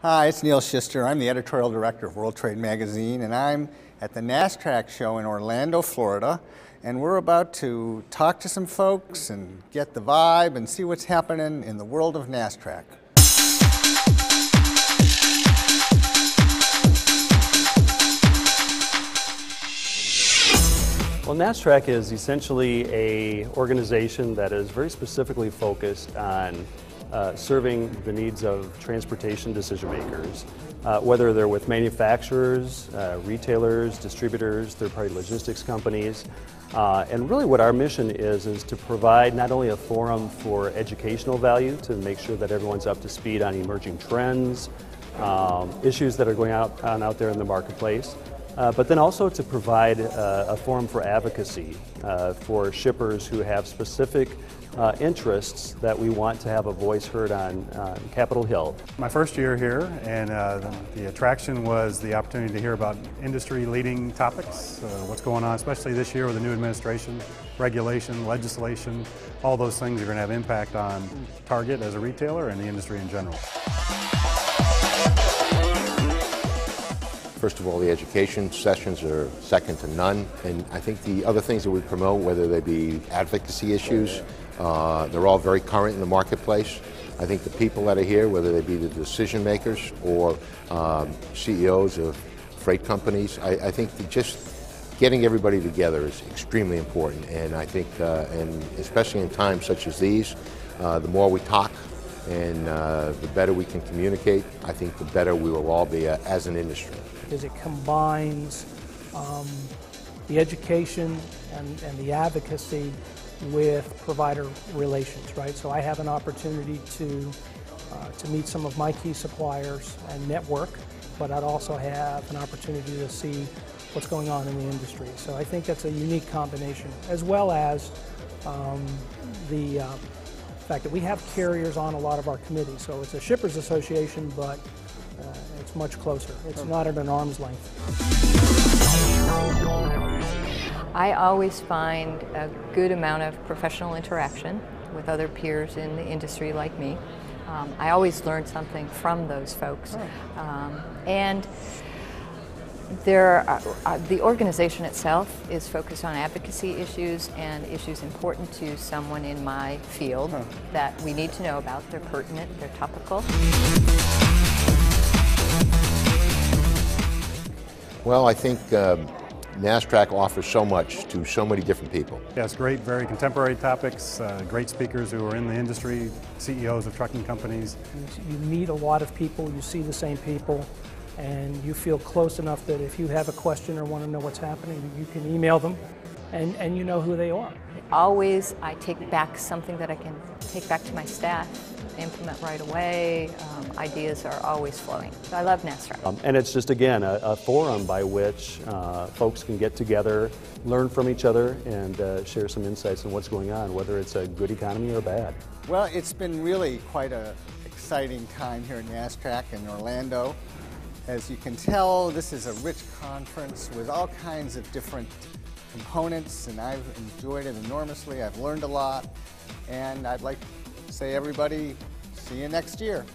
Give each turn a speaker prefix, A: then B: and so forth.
A: Hi, it's Neil Schister. I'm the editorial director of World Trade Magazine, and I'm at the Nasstrac show in Orlando, Florida, and we're about to talk to some folks and get the vibe and see what's happening in the world of Nasstrac.
B: Well, Nasstrac is essentially an organization that is very specifically focused on serving the needs of transportation decision makers, whether they're with manufacturers, retailers, distributors, third-party logistics companies. And really what our mission is to provide not only a forum for educational value to make sure that everyone's up to speed on emerging trends, issues that are going on out there in the marketplace, but then also to provide a forum for advocacy for shippers who have specific interests that we want to have a voice heard on Capitol Hill.
C: My first year here, and the attraction was the opportunity to hear about industry-leading topics, what's going on, especially this year with the new administration, regulation, legislation, all those things are going to have impact on Target as a retailer and the industry in general.
D: First of all, the education sessions are second to none, and I think the other things that we promote, whether they be advocacy issues, they're all very current in the marketplace. I think the people that are here, whether they be the decision makers or CEOs of freight companies, I think that just getting everybody together is extremely important, and I think, and especially in times such as these, the more we talk, and the better we can communicate, I think the better we will all be as an industry.
E: Because it combines the education and the advocacy with provider relations, right? So I have an opportunity to meet some of my key suppliers and network, but I'd also have an opportunity to see what's going on in the industry. So I think that's a unique combination, as well as the fact that we have carriers on a lot of our committees. So it's a shippers association, but it's much closer. It's not at an arm's length.
F: I always find a good amount of professional interaction with other peers in the industry like me. I always learn something from those folks. And the organization itself is focused on advocacy issues and issues important to someone in my field that we need to know about. They're pertinent, they're topical.
D: Well, I think Nasstrac offers so much to so many different people.
C: Yes, great, very contemporary topics, great speakers who are in the industry, CEOs of trucking companies.
E: You meet a lot of people, you see the same people, and you feel close enough that if you have a question or want to know what's happening, you can email them, and you know who they are.
F: Always I take back something that I can take back to my staff, implement right away. Ideas are always flowing. So I love Nasstrac.
B: And it's just, again, a forum by which folks can get together, learn from each other, and share some insights on what's going on, whether it's a good economy or bad.
A: Well, it's been really quite an exciting time here at Nasstrac in Orlando. As you can tell, this is a rich conference with all kinds of different components, and I've enjoyed it enormously. I've learned a lot, and I'd like to say, everybody, see you next year.